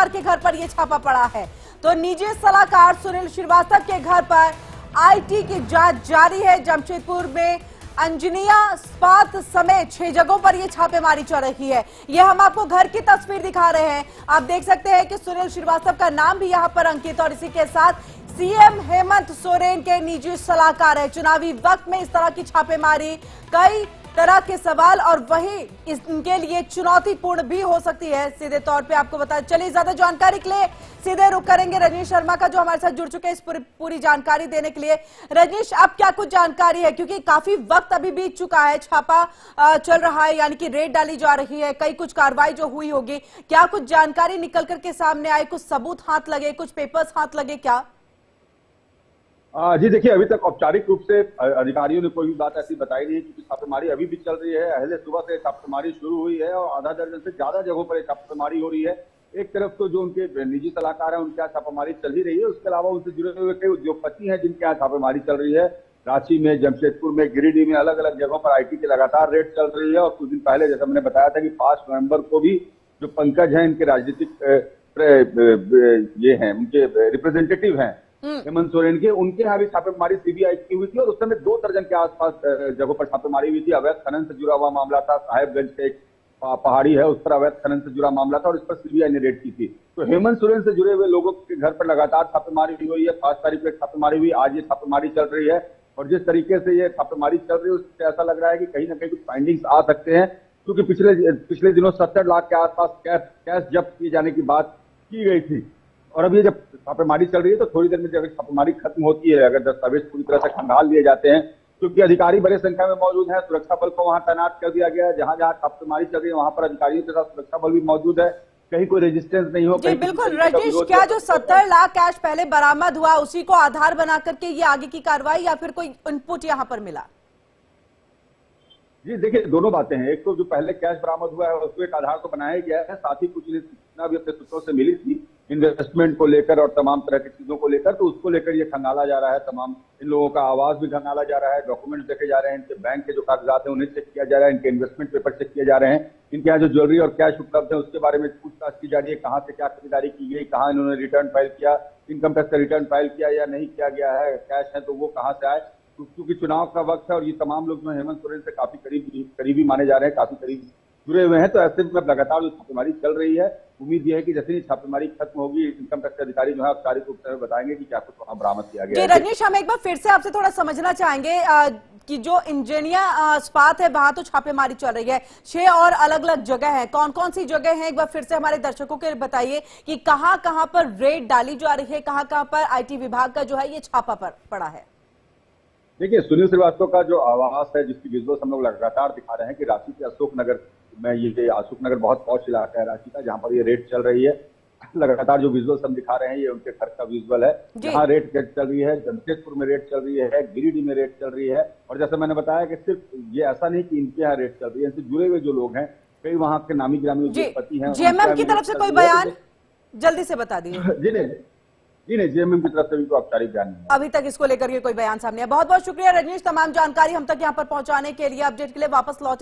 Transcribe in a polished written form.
सलाहकार के घर पर यह छापा पड़ा है। तो निजी सलाहकार सुनील श्रीवास्तव के घर पर आईटी की जांच जारी है। जमशेदपुर में अंजनिया इस्पात समेत 6 जगहों पर यह छापेमारी चल रही है। यह हम आपको घर की तस्वीर दिखा रहे हैं। आप देख सकते हैं कि सुनील श्रीवास्तव का नाम भी यहां पर अंकित और इसी के साथ सीएम हेमंत सोरेन के निजी सलाहकार है। चुनावी वक्त में इस तरह की छापेमारी कई तरह के सवाल और वही इनके लिए चुनौतीपूर्ण भी हो सकती है। सीधे तौर पे आपको बता चलिए, ज्यादा जानकारी के लिए सीधे रुख करेंगे रजनीश शर्मा का, जो हमारे साथ जुड़ चुके हैं इस पूरी जानकारी देने के लिए। रजनीश, अब क्या कुछ जानकारी है, क्योंकि काफी वक्त अभी बीत चुका है, छापा चल रहा है, यानी कि रेड डाली जा रही है, कई कुछ कार्रवाई जो हुई होगी, क्या कुछ जानकारी निकल करके सामने आई, कुछ सबूत हाथ लगे, कुछ पेपर्स हाथ लगे क्या? जी देखिए, अभी तक औपचारिक रूप से अधिकारियों ने कोई भी बात ऐसी बताई नहीं, क्योंकि छापेमारी अभी भी चल रही है। पहले सुबह से छापेमारी शुरू हुई है और आधा दर्जन से ज्यादा जगहों पर छापेमारी हो रही है। एक तरफ तो जो उनके निजी सलाहकार हैं उनके यहाँ छापेमारी चल ही रही है, उसके अलावा उनसे जुड़े हुए कई उद्योगपति हैं जिनके यहाँ छापेमारी चल रही है। रांची में, जमशेदपुर में, गिरिडीह में अलग अलग जगहों पर आईटी की लगातार रेड चल रही है। और कुछ दिन पहले जैसा मैंने बताया था कि 5 नवंबर को भी जो पंकज है, इनके राजनीतिक ये हैं, उनके रिप्रेजेंटेटिव हैं हेमंत सोरेन के, उनके यहाँ भी छापेमारी सीबीआई की हुई थी और उस समय 2 दर्जन के आसपास जगहों पर छापेमारी हुई थी। अवैध खनन से जुड़ा हुआ मामला था। साहेबगंज के एक पहाड़ी है, उस पर अवैध खनन से जुड़ा मामला था और इस पर सीबीआई ने रेड की थी। तो हेमंत सोरेन से जुड़े हुए लोगों के घर पर लगातार छापेमारी हुई है। 5 तारीख को छापेमारी हुई, आज ये छापेमारी चल रही है। और जिस तरीके से ये छापेमारी चल रही है उससे ऐसा लग रहा है कि कहीं ना कहीं कुछ फाइंडिंग्स आ सकते हैं, क्योंकि पिछले दिनों 70 लाख के आसपास कैश जब्त किए जाने की बात की गई थी। और अभी जब छापेमारी चल रही है तो थोड़ी देर में जब छापेमारी खत्म होती है, अगर दस्तावेज पूरी तरह से खंगाल लिए जाते हैं, क्योंकि अधिकारी बड़े संख्या में मौजूद हैं, सुरक्षा बल को वहां तैनात कर दिया गया है। जहां जहां छापेमारी चल रही है वहां पर अधिकारियों के साथ सुरक्षा बल भी मौजूद है, कहीं कोई रेजिस्टेंस नहीं हो। जी बिल्कुल रजनीश, क्या जो 70 लाख कैश पहले बरामद हुआ उसी को आधार बना करके ये आगे की कार्रवाई या फिर कोई इनपुट यहाँ पर मिला? जी देखिए, दोनों बातें हैं। एक तो जो पहले कैश बरामद हुआ है उसको एक आधार को बनाया गया है, साथ ही कुछ सूचना भी अपने सूत्रों से मिली थी इन्वेस्टमेंट को लेकर और तमाम तरह की चीजों को लेकर, तो उसको लेकर ये खंगाला जा रहा है। तमाम इन लोगों का आवाज भी खंगाला जा रहा है, डॉक्यूमेंट देखे जा रहे हैं, इनके बैंक के जो कागजात हैं उन्हें चेक किया जा रहा है, इनके इन्वेस्टमेंट पेपर चेक किए जा रहे हैं, इनके यहाँ जो ज्वेलरी और कैश उपलब्ध है उसके बारे में पूछताछ की जा रही है, कहाँ से क्या खरीदारी की गई, कहाँ इन्होंने रिटर्न फाइल किया, इनकम टैक्स का रिटर्न फाइल किया या नहीं किया गया है, कैश है तो वो कहाँ से आए। क्योंकि चुनाव का वक्त है और ये तमाम लोग जो हेमंत सोरेन से काफी करीबी माने जा रहे हैं, काफी करीब जुड़े हुए हैं, तो ऐसे में लगातार जो छापेमारी चल रही है, उम्मीद यह है कि जैसे ही छापेमारी खत्म होगी इनकम टैक्स के अधिकारी जो है औपचारिक रूप से बताएंगे कि क्या कुछ वहां बरामद किया गया है। रजनीश, हम एक बार फिर से आपसे थोड़ा समझना चाहेंगे कि जो इंजीनिया इस्पात है वहां तो छापेमारी चल रही है, 6 और अलग अलग जगह है, कौन कौन सी जगह है, एक बार फिर से हमारे दर्शकों के बताइए कि कहां कहां पर रेड डाली जा रही है, कहां कहां पर आईटी विभाग का जो है ये छापा पड़ा है? देखिए, सुनील श्रीवास्तव का जो आवास है जिसकी विजुअल्स हम लोग लगातार दिखा रहे हैं कि रांची के अशोक नगर में, ये अशोक नगर बहुत पॉश इलाका है रांची का, जहां पर ये रेड चल रही है। लगातार जो विजुअल्स हम दिखा रहे हैं ये उनके घर का विजुअल है, जहां रेड चल रही है। जमशेदपुर में रेड चल रही है, गिरिडीह में रेड चल रही है। और जैसे मैंने बताया कि सिर्फ ये ऐसा नहीं कि इनके यहाँ रेड चल रही है, इनसे जुड़े हुए जो लोग हैं, कई वहां के नामी गिरामी उद्योगपति हैं। जेएमएम की तरफ से कोई बयान जल्दी से बता दीजिए। जी नहीं, जेएमएम की तरफ से भी कोई औपचारिक बयान नहीं है अभी तक, इसको लेकर के कोई बयान सामने है। बहुत बहुत शुक्रिया रजनीश, तमाम जानकारी हम तक यहाँ पर पहुंचाने के लिए। अपडेट के लिए वापस लौटे।